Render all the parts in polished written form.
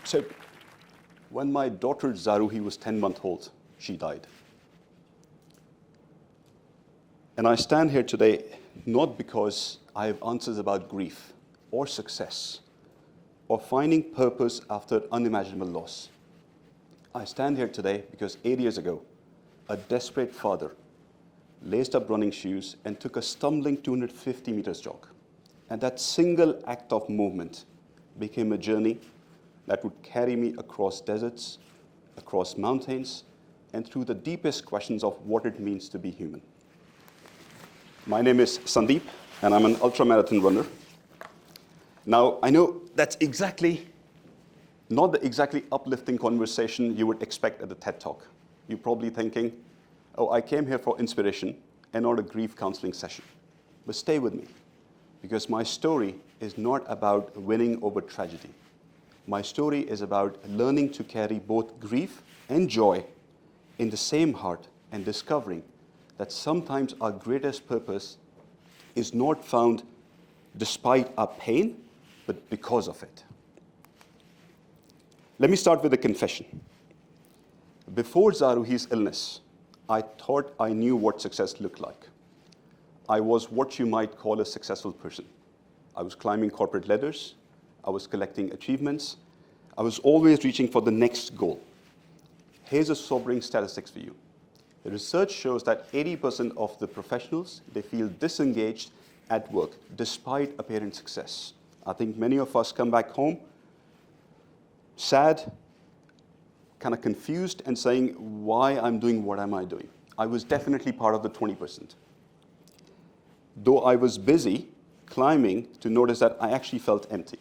So when my daughter Zaruhi was 10 months old, she died. And I stand here today not because I have answers about grief or success or finding purpose after unimaginable loss. I stand here today because 8 years ago, a desperate father laced up running shoes and took a stumbling 250 meters jog. And that single act of movement became a journey that would carry me across deserts, across mountains, and through the deepest questions of what it means to be human. My name is Sandeep, and I'm an ultramarathon runner. Now, I know that's not the exactly uplifting conversation you would expect at a TED Talk. You're probably thinking, oh, I came here for inspiration and not a grief counseling session. But stay with me, because my story is not about winning over tragedy. My story is about learning to carry both grief and joy in the same heart and discovering that sometimes our greatest purpose is not found despite our pain, but because of it. Let me start with a confession. Before Zaruhi's illness, I thought I knew what success looked like. I was what you might call a successful person. I was climbing corporate ladders. I was collecting achievements. I was always reaching for the next goal. Here's a sobering statistics for you. The research shows that 80% of the professionals, they feel disengaged at work despite apparent success. I think many of us come back home sad, kind of confused, and saying, why I'm doing what am I doing? I was definitely part of the 20%. Though I was busy climbing to notice that I actually felt empty.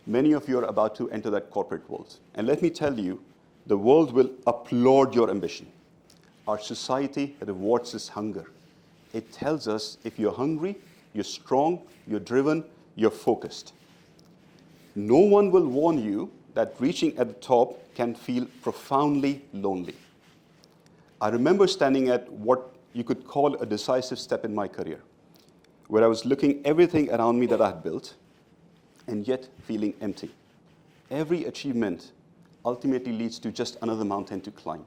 Many of you are about to enter that corporate world. And let me tell you, the world will applaud your ambition. Our society rewards this hunger. It tells us if you're hungry, you're strong, you're driven, you're focused. No one will warn you that reaching at the top can feel profoundly lonely. I remember standing at what you could call a decisive step in my career, where I was looking everything around me that I had built, and yet feeling empty. Every achievement ultimately leads to just another mountain to climb.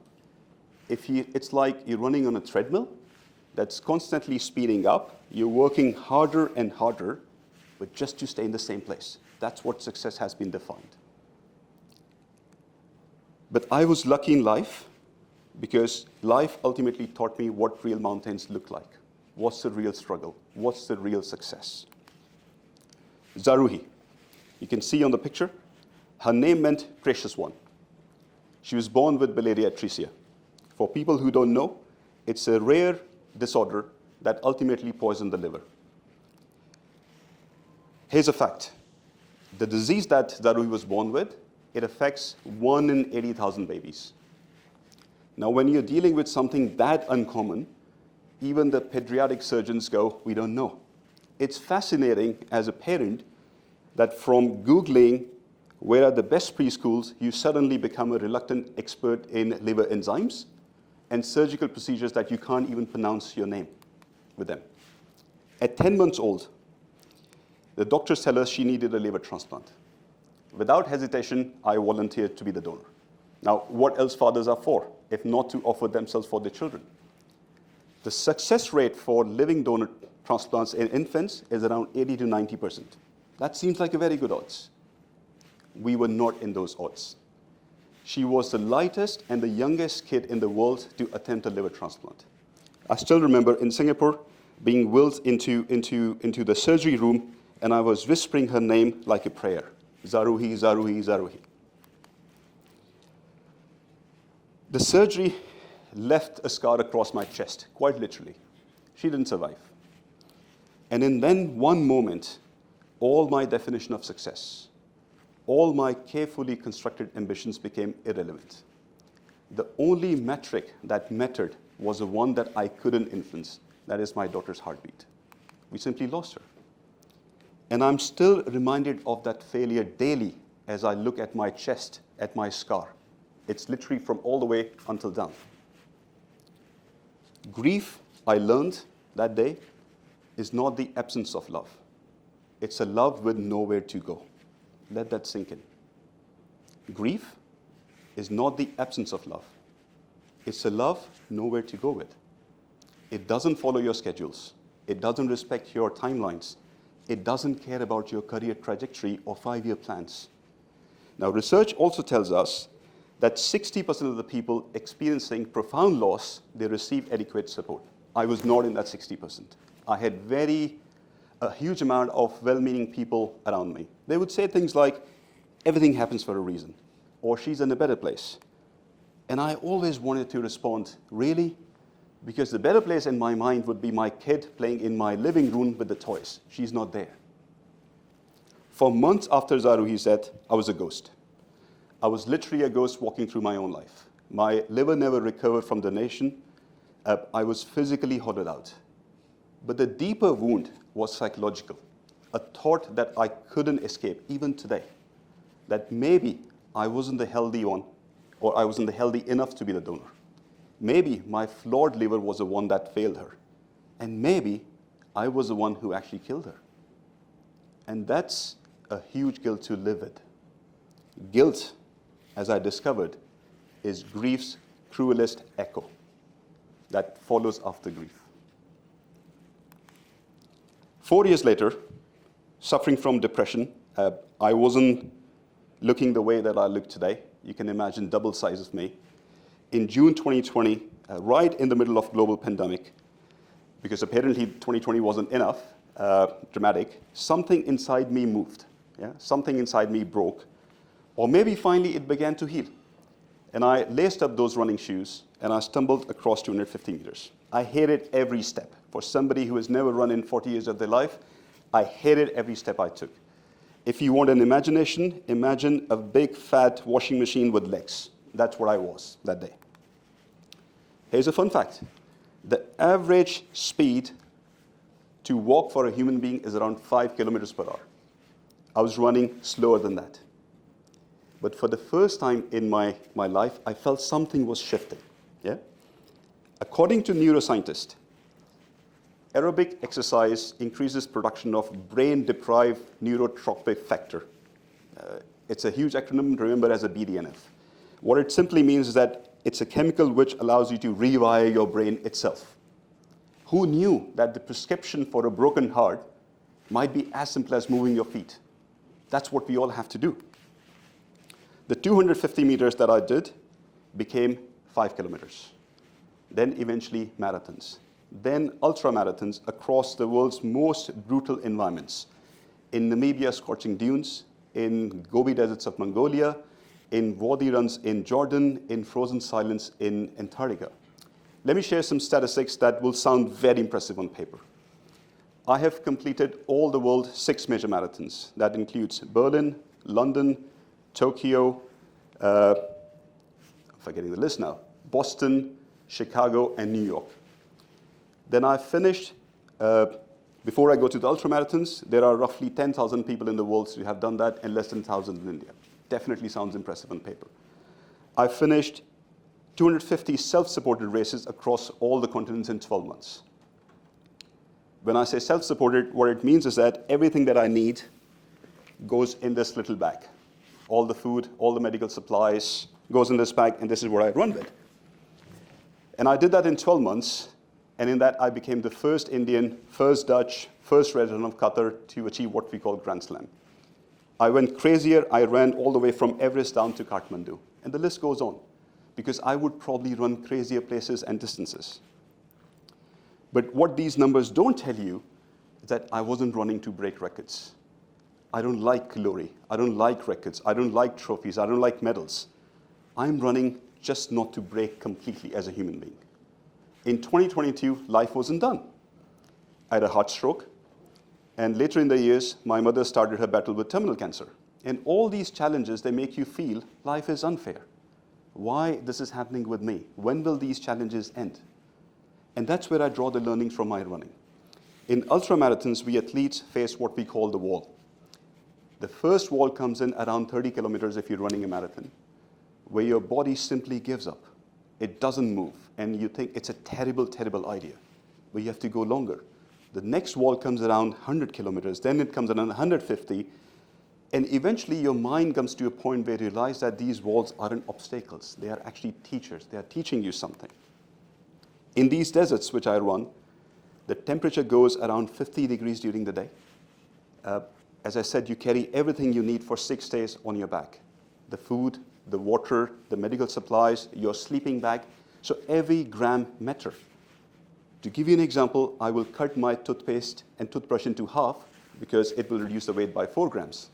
It's like you're running on a treadmill that's constantly speeding up. You're working harder and harder, but just to stay in the same place. That's what success has been defined. But I was lucky in life because life ultimately taught me what real mountains look like. What's the real struggle? What's the real success? Zaruhi, you can see on the picture, her name meant gracious one. She was born with biliary atresia. For people who don't know, it's a rare disorder that ultimately poisons the liver. Here's a fact. The disease that Zaruhi was born with, it affects 1 in 80,000 babies. Now, when you're dealing with something that uncommon, even the pediatric surgeons go, we don't know. It's fascinating as a parent that from Googling where are the best preschools, you suddenly become a reluctant expert in liver enzymes and surgical procedures that you can't even pronounce your name with them. At 10 months old, the doctors tell us she needed a liver transplant. Without hesitation, I volunteered to be the donor. Now, what else fathers are for, if not to offer themselves for their children? The success rate for living donor transplants in infants is around 80 to 90%. That seems like a very good odds. We were not in those odds. She was the lightest and the youngest kid in the world to attempt a liver transplant. I still remember in Singapore being wheeled into the surgery room, and I was whispering her name like a prayer. Zaruhi, Zaruhi, Zaruhi. The surgery left a scar across my chest, quite literally. She didn't survive. And in then one moment, all my definition of success, all my carefully constructed ambitions became irrelevant. The only metric that mattered was the one that I couldn't influence. That is my daughter's heartbeat. We simply lost her. And I'm still reminded of that failure daily as I look at my chest, at my scar. It's literally from all the way until down. Grief, I learned that day, is not the absence of love. It's a love with nowhere to go. Let that sink in. Grief is not the absence of love. It's a love nowhere to go with. It doesn't follow your schedules. It doesn't respect your timelines. It doesn't care about your career trajectory or 5-year plans. Now, research also tells us that 60% of the people experiencing profound loss, they receive adequate support. I was not in that 60%. I had a huge amount of well-meaning people around me. They would say things like, everything happens for a reason, or she's in a better place. And I always wanted to respond, really? Because the better place in my mind would be my kid playing in my living room with the toys. She's not there. For months after Zaruhi said, I was a ghost. I was literally a ghost walking through my own life. My liver never recovered from the nation. I was physically hollowed out. But the deeper wound was psychological, a thought that I couldn't escape, even today, that maybe I wasn't the healthy one, or I wasn't healthy enough to be the donor. Maybe my flawed liver was the one that failed her. And maybe I was the one who actually killed her. And that's a huge guilt to live with. Guilt, as I discovered, is grief's cruelest echo that follows after grief. 4 years later, suffering from depression, I wasn't looking the way that I look today. You can imagine double size of me. In June 2020, right in the middle of global pandemic, because apparently 2020 wasn't enough, dramatic, something inside me moved. Yeah? Something inside me broke. Or maybe finally it began to heal. And I laced up those running shoes and I stumbled across 250 meters. I hated every step. For somebody who has never run in 40 years of their life, I hated every step I took. If you want an imagination, imagine a big fat washing machine with legs. That's what I was that day. Here's a fun fact. The average speed to walk for a human being is around 5 kilometers per hour. I was running slower than that. But for the first time in my life, I felt something was shifting. Yeah? According to neuroscientists, aerobic exercise increases production of brain-deprived neurotrophic factor. It's a huge acronym, remember, as a BDNF. What it simply means is that it's a chemical which allows you to rewire your brain itself. Who knew that the prescription for a broken heart might be as simple as moving your feet? That's what we all have to do. The 250 meters that I did became 5 kilometers. Then eventually marathons. Then ultramarathons across the world's most brutal environments. In Namibia, scorching dunes, in Gobi deserts of Mongolia, in Wadi runs in Jordan, in frozen silence in Antarctica. Let me share some statistics that will sound very impressive on paper. I have completed all the world's 6 major marathons. That includes Berlin, London, Tokyo, I'm forgetting the list now, Boston, Chicago, and New York. Then I finished, before I go to the ultramarathons, there are roughly 10,000 people in the world who have done that and less than 1,000 in India. Definitely sounds impressive on paper. I finished 250 self-supported races across all the continents in 12 months. When I say self-supported, what it means is that everything that I need goes in this little bag. All the food, all the medical supplies goes in this bag, and this is what I run with. And I did that in 12 months, and in that I became the first Indian, first Dutch, first resident of Qatar to achieve what we call Grand Slam. I went crazier. I ran all the way from Everest down to Kathmandu. And the list goes on, because I would probably run crazier places and distances. But what these numbers don't tell you is that I wasn't running to break records. I don't like glory. I don't like records. I don't like trophies. I don't like medals. I'm running just not to break completely as a human being. In 2022, life wasn't done. I had a heart stroke. And later in the years, my mother started her battle with terminal cancer. And all these challenges, they make you feel life is unfair. Why this is happening with me? When will these challenges end? And that's where I draw the learnings from my running. In ultramarathons, we athletes face what we call the wall. The first wall comes in around 30 kilometers if you're running a marathon, where your body simply gives up. It doesn't move, and you think it's a terrible, terrible idea, but you have to go longer. The next wall comes around 100 kilometers, then it comes around 150, And eventually your mind comes to a point where you realize that these walls aren't obstacles. They are actually teachers. They are teaching you something. In these deserts which I run, the temperature goes around 50 degrees during the day. As I said, you carry everything you need for 6 days on your back. The food, the water, the medical supplies, your sleeping bag. So every gram matters. To give you an example, I will cut my toothpaste and toothbrush into half because it will reduce the weight by 4 grams.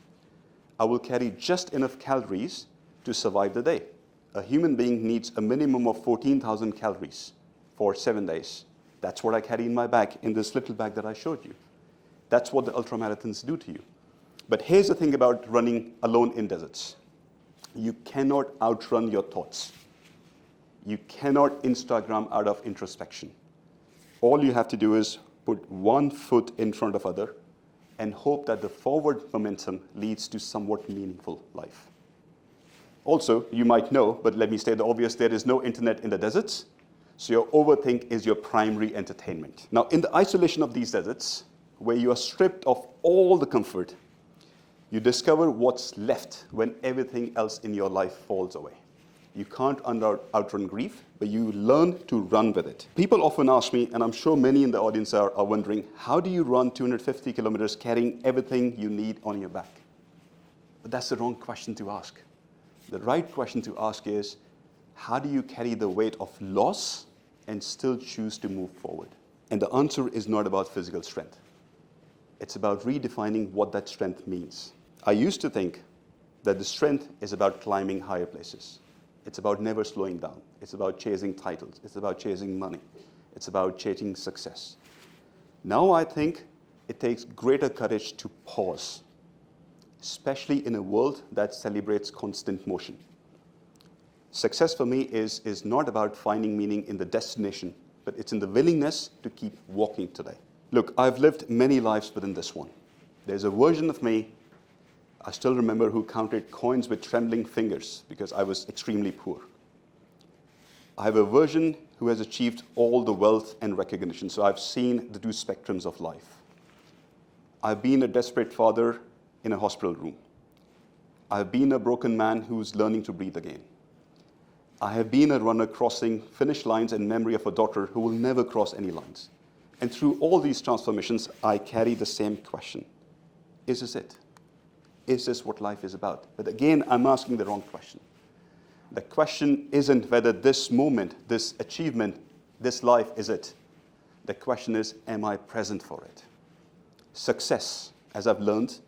I will carry just enough calories to survive the day. A human being needs a minimum of 14,000 calories for 7 days. That's what I carry in my bag, in this little bag that I showed you. That's what the ultramarathons do to you. But here's the thing about running alone in deserts. You cannot outrun your thoughts. You cannot Instagram out of introspection. All you have to do is put one foot in front of other and hope that the forward momentum leads to somewhat meaningful life. Also, you might know, but let me state the obvious, there is no internet in the deserts, so your overthink is your primary entertainment. Now, in the isolation of these deserts, where you are stripped of all the comfort, you discover what's left when everything else in your life falls away. You can't outrun grief, but you learn to run with it. People often ask me, and I'm sure many in the audience are wondering, how do you run 250 kilometers carrying everything you need on your back? But that's the wrong question to ask. The right question to ask is, how do you carry the weight of loss and still choose to move forward? And the answer is not about physical strength. It's about redefining what that strength means. I used to think that the strength is about climbing higher places. It's about never slowing down. It's about chasing titles. It's about chasing money. It's about chasing success. Now I think it takes greater courage to pause, especially in a world that celebrates constant motion. Success for me is not about finding meaning in the destination, but it's in the willingness to keep walking today. Look, I've lived many lives within this one. There's a version of me I still remember who counted coins with trembling fingers because I was extremely poor. I have a version who has achieved all the wealth and recognition, so I've seen the two spectrums of life. I've been a desperate father in a hospital room. I've been a broken man who's learning to breathe again. I have been a runner crossing finish lines in memory of a daughter who will never cross any lines. And through all these transformations, I carry the same question. Is this it? Is this what life is about? But again, I'm asking the wrong question. The question isn't whether this moment, this achievement, this life is it. The question is, am I present for it? Success, as I've learned,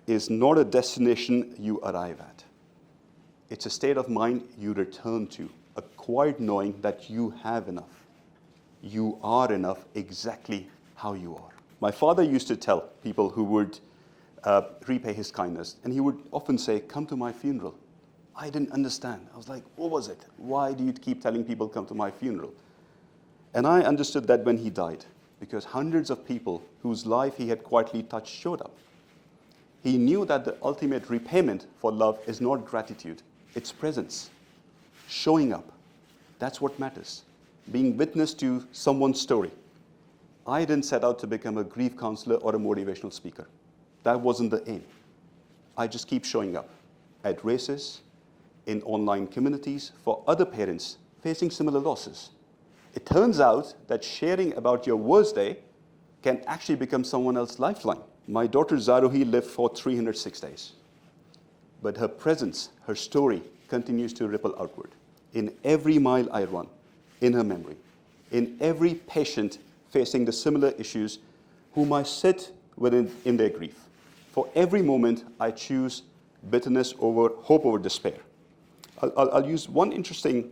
is not a destination you arrive at. It's a state of mind you return to, a quiet knowing that you have enough. You are enough exactly how you are. My father used to tell people who would repay his kindness. And he would often say, come to my funeral. I didn't understand. I was like, what was it? Why do you keep telling people come to my funeral? And I understood that when he died, because hundreds of people whose life he had quietly touched showed up. He knew that the ultimate repayment for love is not gratitude, it's presence, showing up. That's what matters. Being witness to someone's story. I didn't set out to become a grief counselor or a motivational speaker. That wasn't the aim. I just keep showing up at races, in online communities, for other parents facing similar losses. It turns out that sharing about your worst day can actually become someone else's lifeline. My daughter Zaruhi lived for 306 days. But her presence, her story, continues to ripple outward. In every mile I run, in her memory, in every patient facing the similar issues whom I sit within in their grief. For every moment, I choose bitterness over hope over despair. I'll use one interesting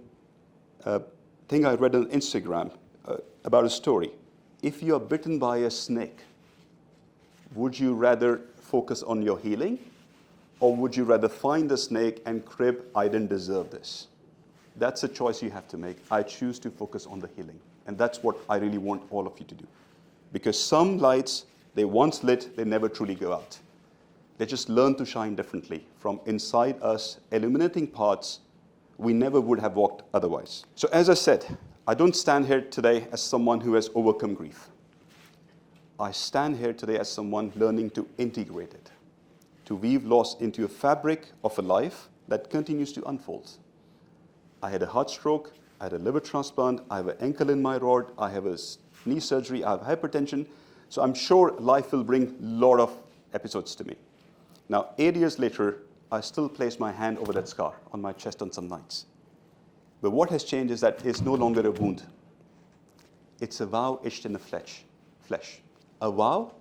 thing I read on Instagram about a story. If you are bitten by a snake, would you rather focus on your healing, or would you rather find the snake and crib, I didn't deserve this? That's a choice you have to make. I choose to focus on the healing. And that's what I really want all of you to do. Because some lights, they once lit, they never truly go out. They just learn to shine differently from inside us, illuminating paths we never would have walked otherwise. So as I said, I don't stand here today as someone who has overcome grief. I stand here today as someone learning to integrate it, to weave loss into a fabric of a life that continues to unfold. I had a heart stroke, I had a liver transplant, I have an ankle in my rod, I have a knee surgery, I have hypertension. So I'm sure life will bring a lot of episodes to me. Now, 8 years later, I still place my hand over that scar on my chest on some nights. But what has changed is that it's no longer a wound. It's a vow etched in the flesh. A vow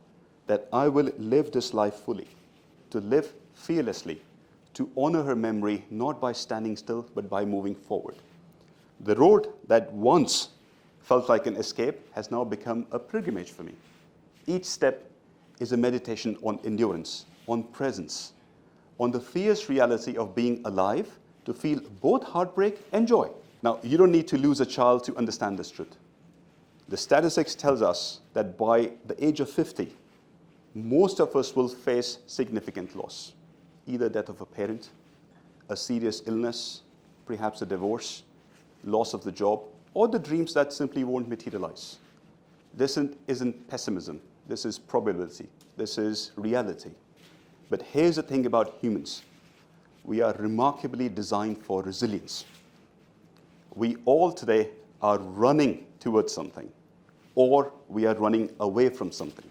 that I will live this life fully, to live fearlessly, to honor her memory, not by standing still, but by moving forward. The road that once felt like an escape has now become a pilgrimage for me. Each step is a meditation on endurance, on presence, on the fierce reality of being alive, to feel both heartbreak and joy. Now, you don't need to lose a child to understand this truth. The statistics tells us that by the age of 50, most of us will face significant loss, either death of a parent, a serious illness, perhaps a divorce, loss of the job, or the dreams that simply won't materialize. This isn't pessimism. This is probability. This is reality. But here's the thing about humans. We are remarkably designed for resilience. We all today are running towards something, or we are running away from something.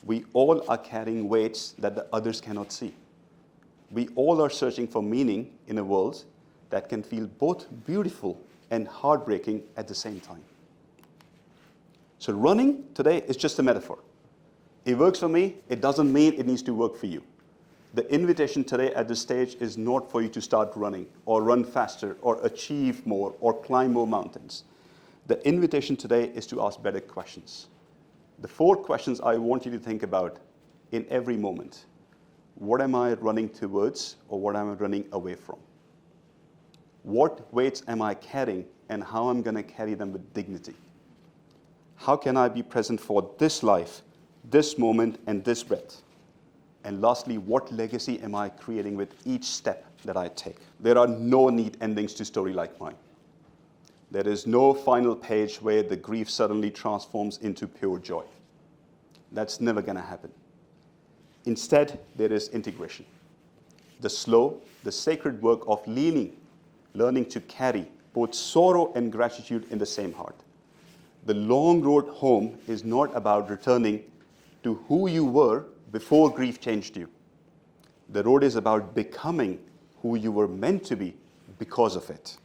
We all are carrying weights that the others cannot see. We all are searching for meaning in a world that can feel both beautiful and heartbreaking at the same time. So running today is just a metaphor. It works for me. It doesn't mean it needs to work for you. The invitation today at this stage is not for you to start running or run faster or achieve more or climb more mountains. The invitation today is to ask better questions. The 4 questions I want you to think about in every moment. What am I running towards, or what am I running away from? What weights am I carrying, and how I'm going to carry them with dignity? How can I be present for this life, this moment, and this breath? And lastly, what legacy am I creating with each step that I take? There are no neat endings to a story like mine. There is no final page where the grief suddenly transforms into pure joy. That's never going to happen. Instead, there is integration. The slow, the sacred work of learning to carry both sorrow and gratitude in the same heart. The long road home is not about returning to who you were before grief changed you. The road is about becoming who you were meant to be because of it.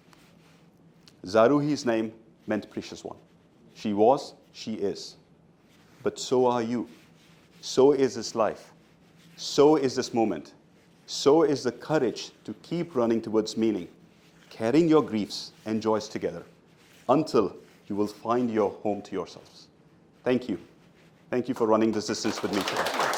Zaruhi's name meant precious one. She was, she is. But so are you. So is this life. So is this moment. So is the courage to keep running towards meaning, carrying your griefs and joys together until you will find your home to yourselves. Thank you. Thank you for running this distance with me today.